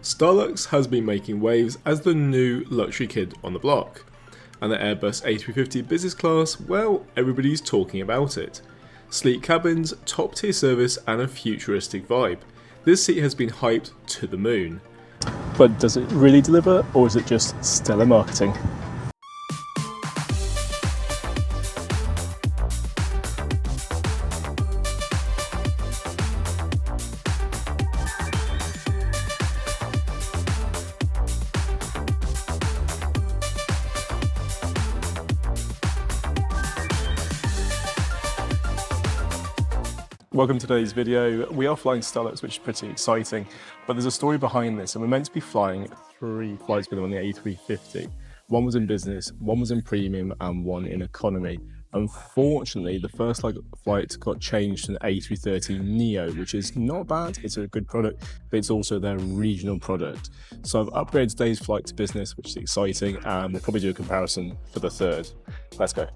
Starlux has been making waves as the new luxury kid on the block, and the Airbus A350 Business Class, well, everybody's talking about it. Sleek cabins, top tier service and a futuristic vibe. This seat has been hyped to the moon. But does it really deliver, or is it just stellar marketing? Welcome to today's video. We are flying Starlux, which is pretty exciting, but there's a story behind this, and we're meant to be flying 3 flights with them on the A350. One was in business, one was in premium, and one in economy. Unfortunately, the first flight got changed to an A330 Neo, which is not bad. It's a good product, but it's also their regional product. So I've upgraded today's flight to business, which is exciting, and we'll probably do a comparison for the third. Let's go.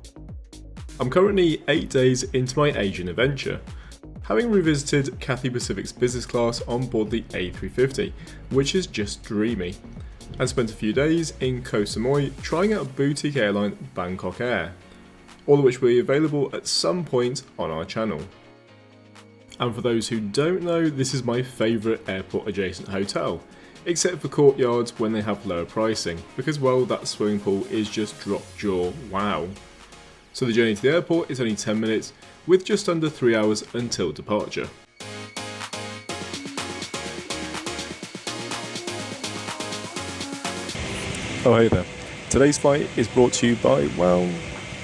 I'm currently 8 days into my Asian adventure, having revisited Cathay Pacific's business class on board the A350, which is just dreamy, and spent a few days in Koh Samui trying out boutique airline Bangkok Air, all of which will be available at some point on our channel. And for those who don't know, this is my favourite airport adjacent hotel, except for courtyards when they have lower pricing, because well, that swimming pool is just drop jaw wow. So the journey to the airport is only 10 minutes, with just under 3 hours until departure. Oh hey there. Today's flight is brought to you by, well,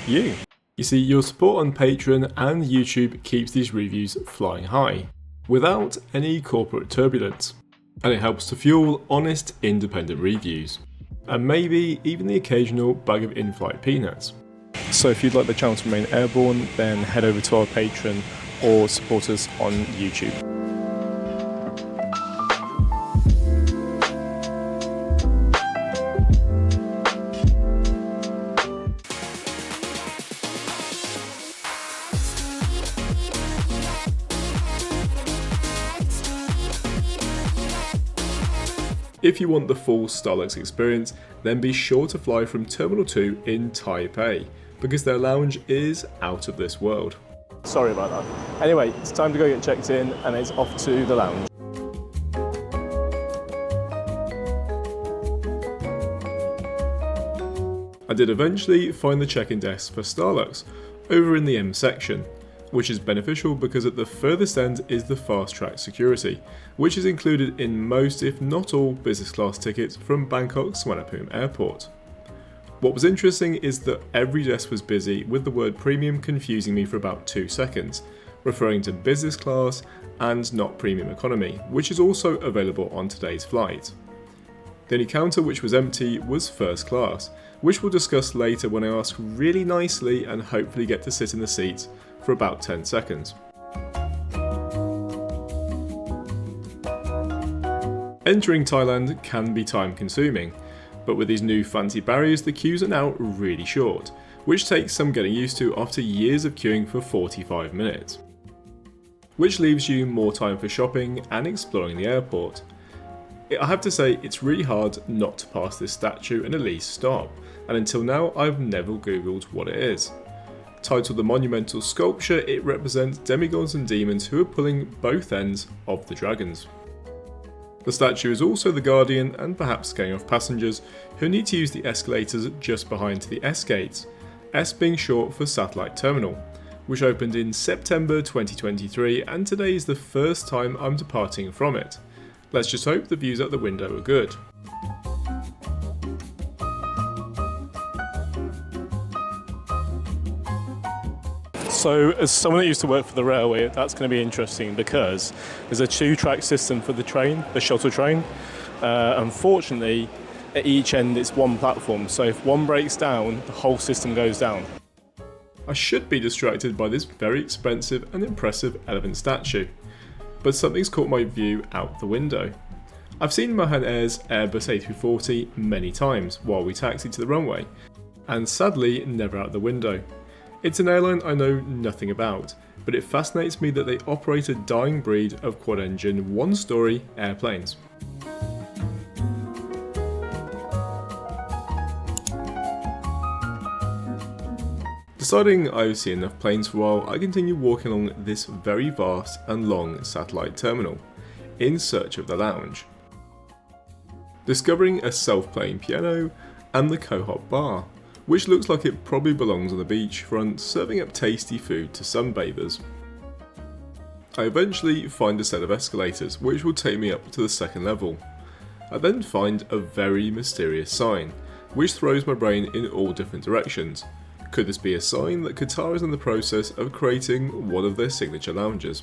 you. You see, your support on Patreon and YouTube keeps these reviews flying high, without any corporate turbulence, and it helps to fuel honest, independent reviews, and maybe even the occasional bag of Inflight peanuts. So if you'd like the channel to remain airborne, then head over to our Patreon or support us on YouTube. If you want the full Starlux experience, then be sure to fly from Terminal 2 in Taipei, because their lounge is out of this world. Sorry about that. Anyway, it's time to go get checked in, and it's off to the lounge. I did eventually find the check-in desk for Starlux, over in the M section, which is beneficial because at the furthest end is the fast-track security, which is included in most if not all business class tickets from Bangkok Suvarnabhumi Airport. What was interesting is that every desk was busy, with the word premium confusing me for about 2 seconds, referring to business class and not premium economy, which is also available on today's flight. The only counter which was empty was first class, which we'll discuss later when I ask really nicely and hopefully get to sit in the seat for about 10 seconds. Entering Thailand can be time consuming, but with these new fancy barriers the queues are now really short, which takes some getting used to after years of queuing for 45 minutes. Which leaves you more time for shopping and exploring the airport. I have to say it's really hard not to pass this statue and at least stop, and until now I've never googled what it is. Titled the Monumental Sculpture, it represents demigods and demons who are pulling both ends of the dragons. The statue is also the guardian and perhaps scaring off passengers who need to use the escalators just behind the S gates, S being short for Satellite Terminal, which opened in September 2023, and today is the first time I'm departing from it. Let's just hope the views out the window are good. So as someone that used to work for the railway, that's going to be interesting because there's a 2-track system for the train, the shuttle train. Unfortunately, at each end it's one platform, so if one breaks down, the whole system goes down. I should be distracted by this very expensive and impressive elephant statue, but something's caught my view out the window. I've seen Mahan Air's Airbus A340 many times while we taxied to the runway, and sadly never out the window. It's an airline I know nothing about, but it fascinates me that they operate a dying breed of quad-engine, one-story airplanes. Deciding I've seen enough planes for a while, I continue walking along this very vast and long satellite terminal, in search of the lounge. Discovering a self-playing piano and the Cohop bar, which looks like it probably belongs on the beachfront, serving up tasty food to sunbathers. I eventually find a set of escalators which will take me up to the second level. I then find a very mysterious sign, which throws my brain in all different directions. Could this be a sign that Qatar is in the process of creating one of their signature lounges?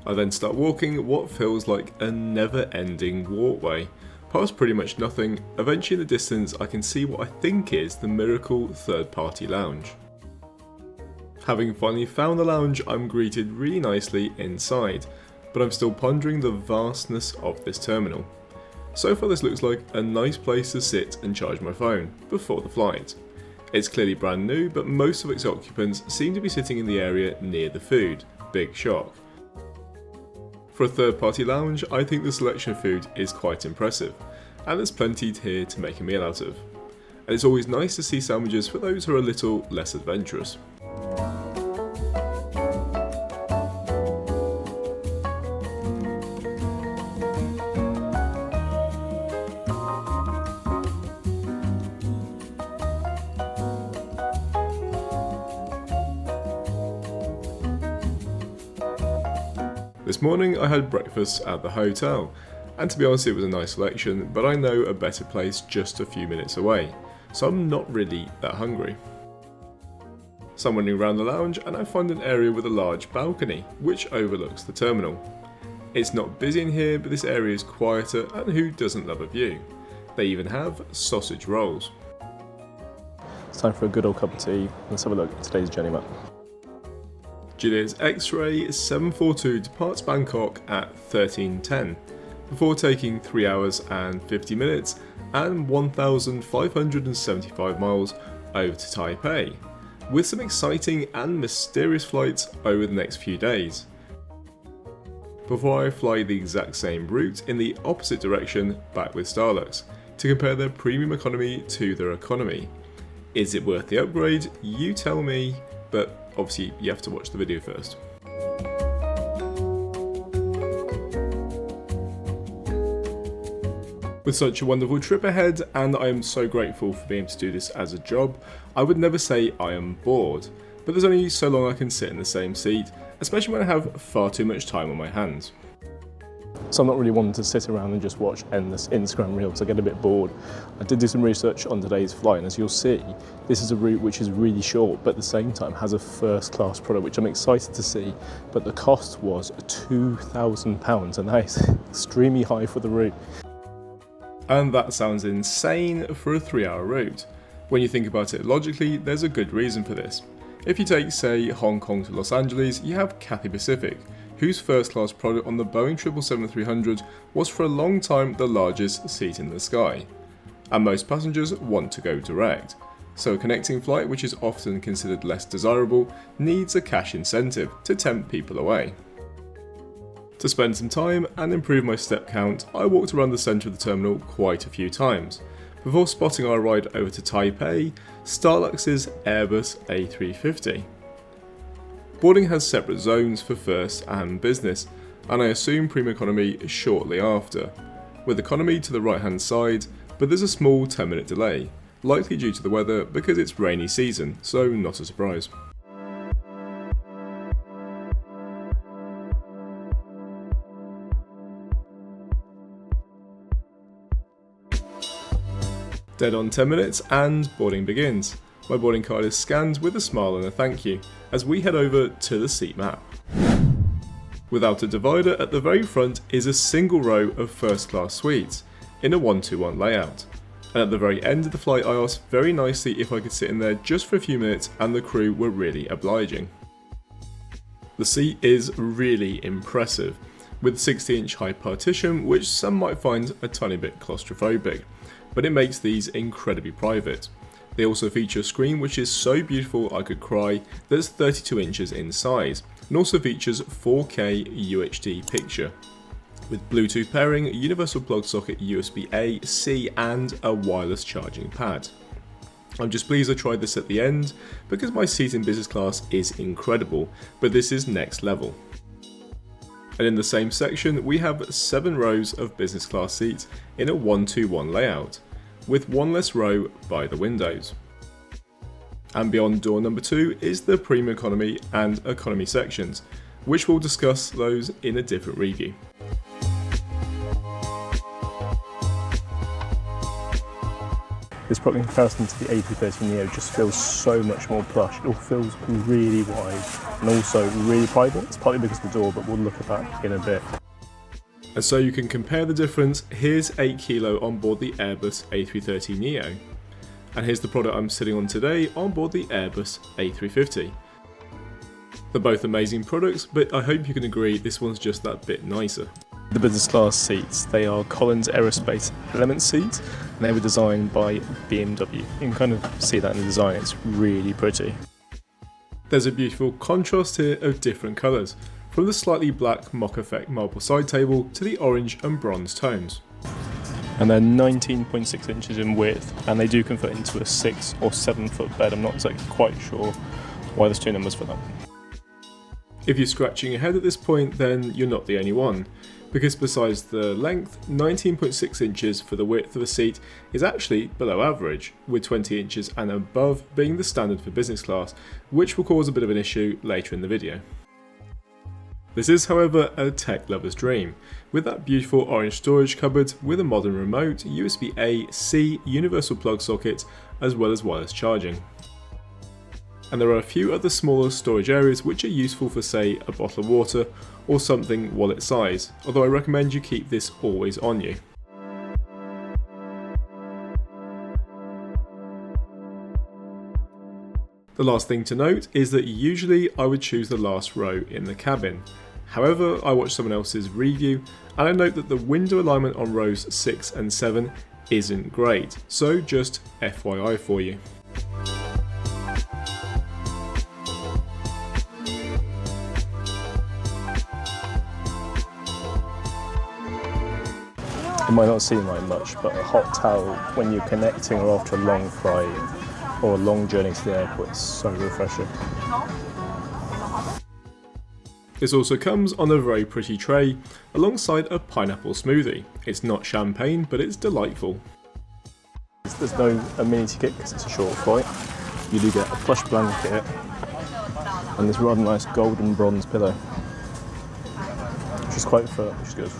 I then start walking what feels like a never-ending walkway, past pretty much nothing. Eventually in the distance I can see what I think is the miracle third-party lounge. Having finally found the lounge, I'm greeted really nicely inside, but I'm still pondering the vastness of this terminal. So far this looks like a nice place to sit and charge my phone before the flight. It's clearly brand new, but most of its occupants seem to be sitting in the area near the food. Big shock. For a third-party lounge, I think the selection of food is quite impressive, and there's plenty here to make a meal out of. And it's always nice to see sandwiches for those who are a little less adventurous. This morning I had breakfast at the hotel, and to be honest it was a nice selection, but I know a better place just a few minutes away, so I'm not really that hungry. So I'm wandering around the lounge and I find an area with a large balcony, which overlooks the terminal. It's not busy in here, but this area is quieter, and who doesn't love a view? They even have sausage rolls. It's time for a good old cup of tea. Let's have a look at today's journey map. Julia's X-Ray 742 departs Bangkok at 13:10, before taking 3 hours and 50 minutes and 1,575 miles over to Taipei, with some exciting and mysterious flights over the next few days. Before I fly the exact same route in the opposite direction back with Starlux, to compare their premium economy to their economy. Is it worth the upgrade? You tell me, but obviously you have to watch the video first. With such a wonderful trip ahead, and I am so grateful for being able to do this as a job, I would never say I am bored, but there's only so long I can sit in the same seat, especially when I have far too much time on my hands. So I'm not really wanting to sit around and just watch endless Instagram reels. I get a bit bored. I did do some research on today's flight, and as you'll see, this is a route which is really short, but at the same time has a first-class product, which I'm excited to see. But the cost was £2,000, and that is extremely high for the route. And that sounds insane for a 3-hour route. When you think about it logically, there's a good reason for this. If you take, say, Hong Kong to Los Angeles, you have Cathay Pacific, whose first-class product on the Boeing 777-300 was for a long time the largest seat in the sky. And most passengers want to go direct, so a connecting flight, which is often considered less desirable, needs a cash incentive to tempt people away. To spend some time and improve my step count, I walked around the centre of the terminal quite a few times, before spotting our ride over to Taipei, Starlux's Airbus A350. Boarding has separate zones for first and business, and I assume premium economy shortly after, with economy to the right hand side, but there's a small 10-minute delay, likely due to the weather because it's rainy season, so not a surprise. Dead on 10 minutes and boarding begins. My boarding card is scanned with a smile and a thank you, as we head over to the seat map. Without a divider, at the very front is a single row of first class suites, in a 1-2-1 layout. And at the very end of the flight I asked very nicely if I could sit in there just for a few minutes, and the crew were really obliging. The seat is really impressive, with a 60-inch high partition, which some might find a tiny bit claustrophobic, but it makes these incredibly private. They also feature a screen which is so beautiful I could cry, that's 32 inches in size, and also features 4K UHD picture. with Bluetooth pairing, universal plug socket USB-A, C and a wireless charging pad. I'm just pleased I tried this at the end because my seat in business class is incredible, but this is next level. And in the same section we have 7 rows of business class seats in a 1-2-1 layout, with one less row by the windows. And beyond door number 2 is the premium economy and economy sections, which we'll discuss those in a different review. This product in comparison to the A330neo just feels so much more plush. It all feels really wide and also really private. It's partly because of the door, but we'll look at that in a bit. And so you can compare the difference. Here's 8 kilo on board the Airbus A330neo. And here's the product I'm sitting on today on board the Airbus A350. They're both amazing products, but I hope you can agree this one's just that bit nicer. The business class seats, they are Collins Aerospace Element seats, and they were designed by BMW. You can kind of see that in the design, it's really pretty. There's a beautiful contrast here of different colours, from the slightly black mock effect marble side table to the orange and bronze tones. And they're 19.6 inches in width, and they do convert into a 6 or 7 foot bed. I'm not exactly quite sure why there's 2 numbers for that. If you're scratching your head at this point, then you're not the only one, because besides the length, 19.6 inches for the width of the seat is actually below average, with 20 inches and above being the standard for business class, which will cause a bit of an issue later in the video. This is, however, a tech lover's dream, with that beautiful orange storage cupboard with a modern remote, USB-A, C, universal plug socket, as well as wireless charging. And there are a few other smaller storage areas which are useful for, say, a bottle of water or something wallet size, although I recommend you keep this always on you. The last thing to note is that usually I would choose the last row in the cabin. However, I watched someone else's review and I note that the window alignment on rows 6 and 7 isn't great, so just FYI for you. It might not seem like much, but a hot towel when you're connecting or after a long flight or a long journey to the airport is so refreshing. This also comes on a very pretty tray alongside a pineapple smoothie. It's not champagne, but it's delightful. There's no amenity kit because it's a short flight. You do get a plush blanket and this rather nice golden bronze pillow, which is quite firm, which is good.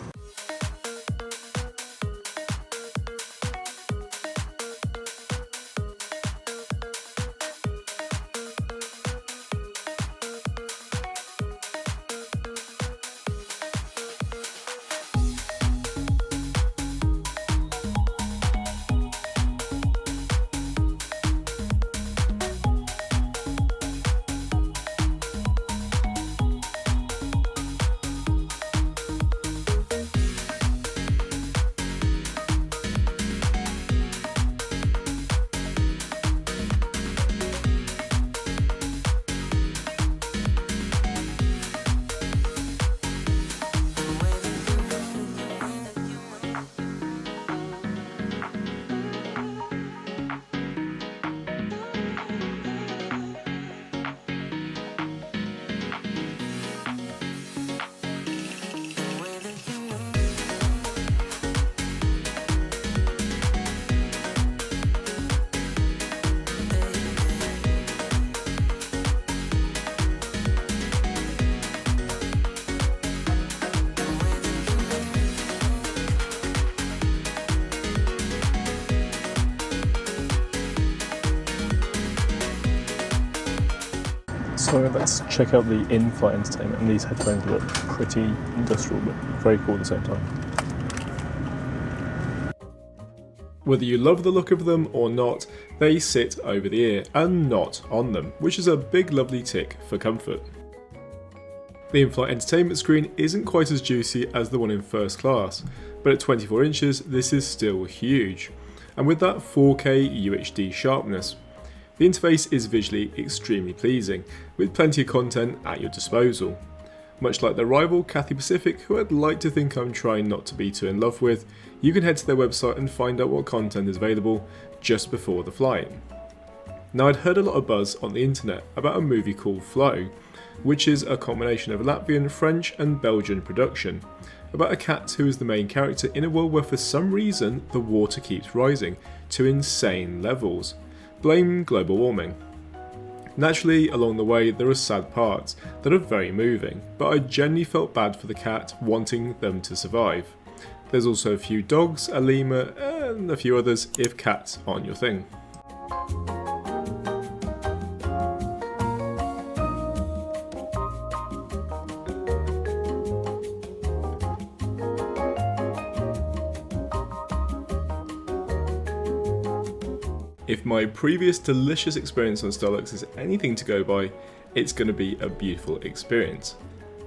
So let's check out the in-flight entertainment, and these headphones look pretty industrial but very cool at the same time. Whether you love the look of them or not, they sit over the ear and not on them, which is a big lovely tick for comfort. The in-flight entertainment screen isn't quite as juicy as the one in first class, but at 24 inches this is still huge, and with that 4K UHD sharpness. The interface is visually extremely pleasing, with plenty of content at your disposal. Much like their rival Cathay Pacific, who I'd like to think I'm trying not to be too in love with, you can head to their website and find out what content is available just before the flight. Now, I'd heard a lot of buzz on the internet about a movie called Flow, which is a combination of Latvian, French and Belgian production, about a cat who is the main character in a world where for some reason the water keeps rising to insane levels. Blame global warming. Naturally, along the way there are sad parts that are very moving, but I genuinely felt bad for the cat, wanting them to survive. There's also a few dogs, a lemur and a few others if cats aren't your thing. If my previous delicious experience on Starlux is anything to go by, it's going to be a beautiful experience.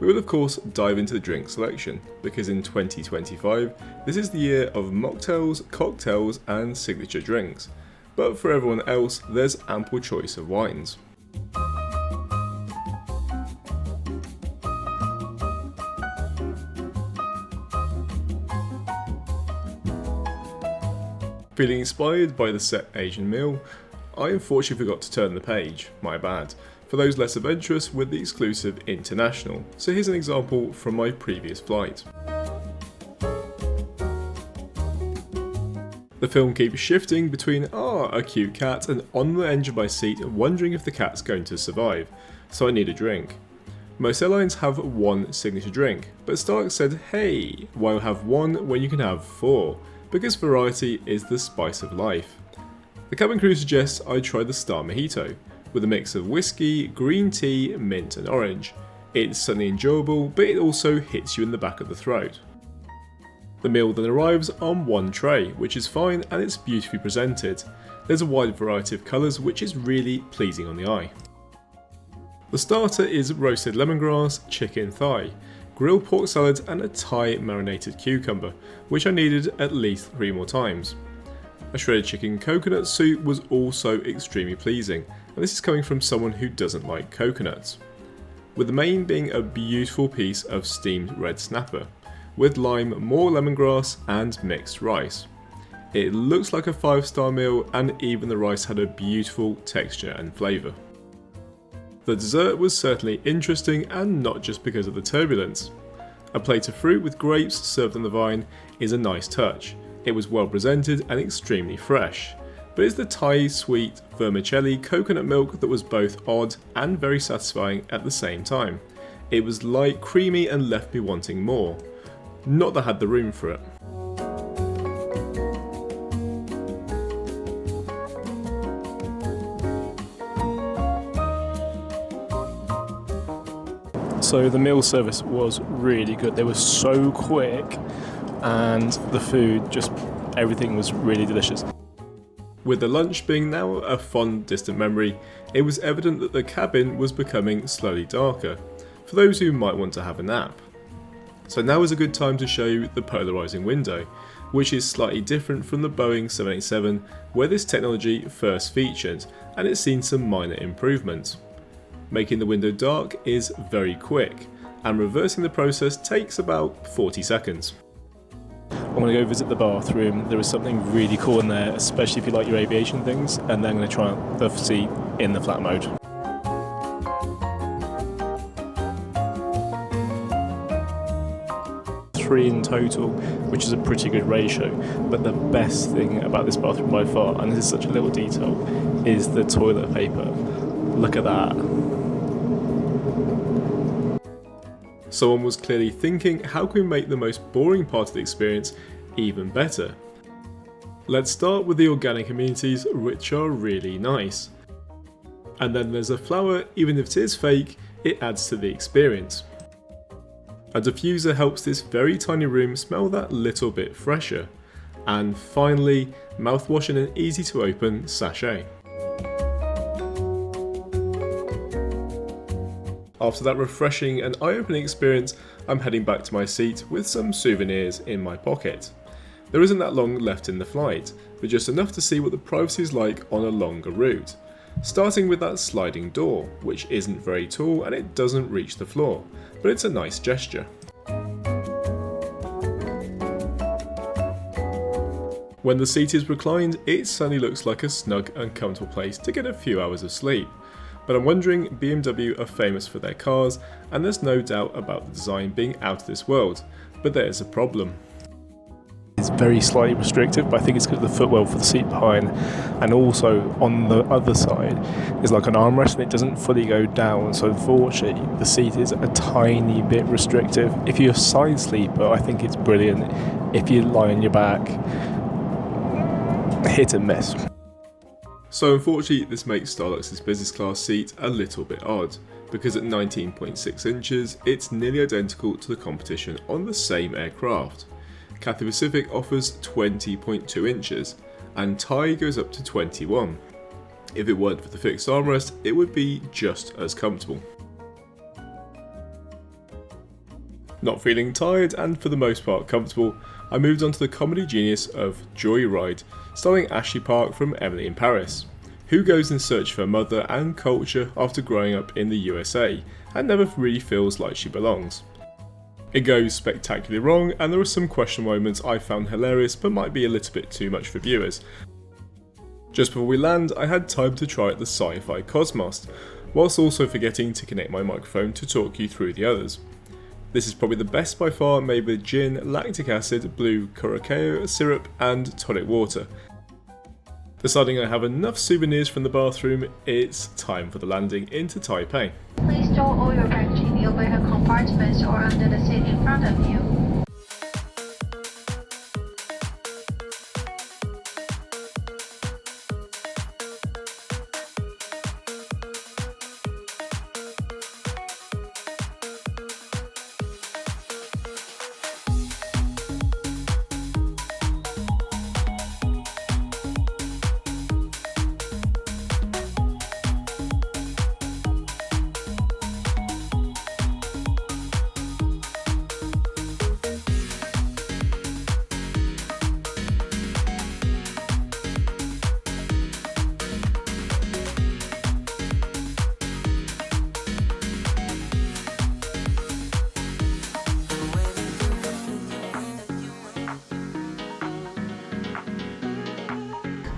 We will of course dive into the drink selection, because in 2025 this is the year of mocktails, cocktails and signature drinks, but for everyone else there's ample choice of wines. Feeling inspired by the set Asian meal, I unfortunately forgot to turn the page, my bad, for those less adventurous with the exclusive international, so here's an example from my previous flight. The film keeps shifting between a cute cat and on the edge of my seat wondering if the cat's going to survive, so I need a drink. Most airlines have one signature drink, but Starlux said, hey, why have one when you can have four? Because variety is the spice of life. The cabin crew suggests I try the Star Mojito, with a mix of whiskey, green tea, mint and orange. It's certainly enjoyable, but it also hits you in the back of the throat. The meal then arrives on one tray, which is fine and it's beautifully presented. There's a wide variety of colours which is really pleasing on the eye. The starter is roasted lemongrass, chicken thigh, grilled pork salad and a Thai marinated cucumber, which I needed at least 3 more times. A shredded chicken coconut soup was also extremely pleasing, and this is coming from someone who doesn't like coconuts. With the main being a beautiful piece of steamed red snapper, with lime, more lemongrass and mixed rice. It looks like a 5-star meal and even the rice had a beautiful texture and flavour. The dessert was certainly interesting and not just because of the turbulence. A plate of fruit with grapes served on the vine is a nice touch. It was well presented and extremely fresh, but it's the Thai sweet vermicelli coconut milk that was both odd and very satisfying at the same time. It was light, creamy and left me wanting more. Not that I had the room for it. So the meal service was really good. They were so quick and the food, just everything was really delicious. With the lunch being now a fond distant memory, it was evident that the cabin was becoming slowly darker, for those who might want to have a nap. So now is a good time to show you the polarising window, which is slightly different from the Boeing 787 where this technology first featured, and it's seen some minor improvements. Making the window dark is very quick, and reversing the process takes about 40 seconds. I'm going to go visit the bathroom. There is something really cool in there, especially if you like your aviation things, and then I'm going to try out the seat in the flat mode. Three in total, which is a pretty good ratio, but the best thing about this bathroom by far, and this is such a little detail, is the toilet paper. Look at that. Someone was clearly thinking, how can we make the most boring part of the experience even better? Let's start with the organic amenities, which are really nice. And then there's a flower, even if it is fake, it adds to the experience. A diffuser helps this very tiny room smell that little bit fresher. And finally, mouthwash in an easy to open sachet. After that refreshing and eye-opening experience, I'm heading back to my seat with some souvenirs in my pocket. There isn't that long left in the flight, but just enough to see what the privacy is like on a longer route. starting with that sliding door, which isn't very tall and it doesn't reach the floor, but it's a nice gesture. When the seat is reclined, it certainly looks like a snug and comfortable place to get a few hours of sleep. But I'm wondering, BMW are famous for their cars, and there's no doubt about the design being out of this world, but there's a problem. It's very slightly restrictive, but I think it's because of the footwell for the seat behind, and also on the other side is like an armrest and it doesn't fully go down, so unfortunately the seat is a tiny bit restrictive. If you're a side sleeper, I think it's brilliant. If you lie on your back, hit and miss. So unfortunately this makes Starlux's business class seat a little bit odd, because at 19.6 inches it's nearly identical to the competition on the same aircraft. Cathay Pacific offers 20.2 inches, and Thai goes up to 21. If it weren't for the fixed armrest, it would be just as comfortable. Not feeling tired and for the most part comfortable, I moved on to the comedy genius of Joyride, starring Ashley Park from Emily in Paris, who goes in search of her mother and culture after growing up in the USA and never really feels like she belongs. It goes spectacularly wrong, and there are some questionable moments I found hilarious but might be a little bit too much for viewers. Just before we land, I had time to try out the Sci-Fi Cosmos, whilst also forgetting to connect my microphone to talk you through the others. This is probably the best by far, made with gin, lactic acid, blue curacao syrup and tonic water. Deciding I have enough souvenirs from the bathroom, it's time for the landing into Taipei. Please store all your baggage in the overhead compartments or under the seat in front of you.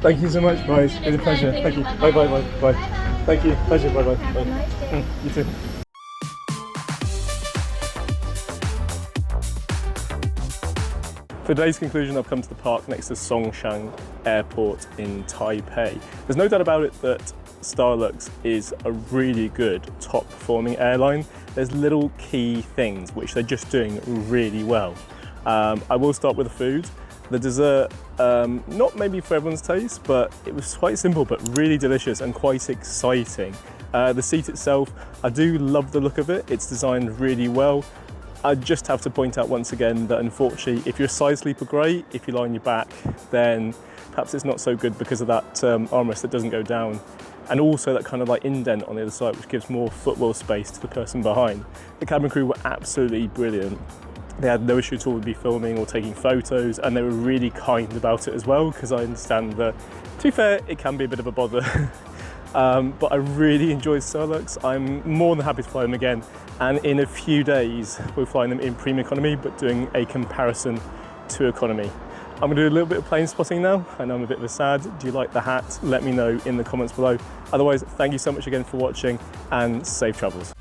Thank you so much, guys. It's been a pleasure. Thank you. Bye bye bye bye. Thank you. Pleasure. Bye bye. Have a nice day. You too. For today's conclusion, I've come to the park next to Songshan Airport in Taipei. There's no doubt about it that Starlux is a really good, top performing airline. There's little key things which they're just doing really well. I will start with the food. The dessert, not maybe for everyone's taste, but it was quite simple but really delicious and quite exciting. The seat itself, I do love the look of it. It's designed really well. I just have to point out once again that unfortunately, if you're a side sleeper, great. If you lie on your back, then perhaps it's not so good because of that armrest that doesn't go down. And also that kind of like indent on the other side, which gives more footwell space to the person behind. The cabin crew were absolutely brilliant. They had no issue at all with me filming or taking photos, and they were really kind about it as well, because I understand that, to be fair, it can be a bit of a bother. But I really enjoyed Starlux. I'm more than happy to fly them again, and in a few days we're flying them in premium economy, but doing a comparison to economy. I'm going to do a little bit of plane spotting now. I know I'm a bit of a sad. Do you like the hat? Let me know in the comments below. Otherwise, thank you so much again for watching, and safe travels.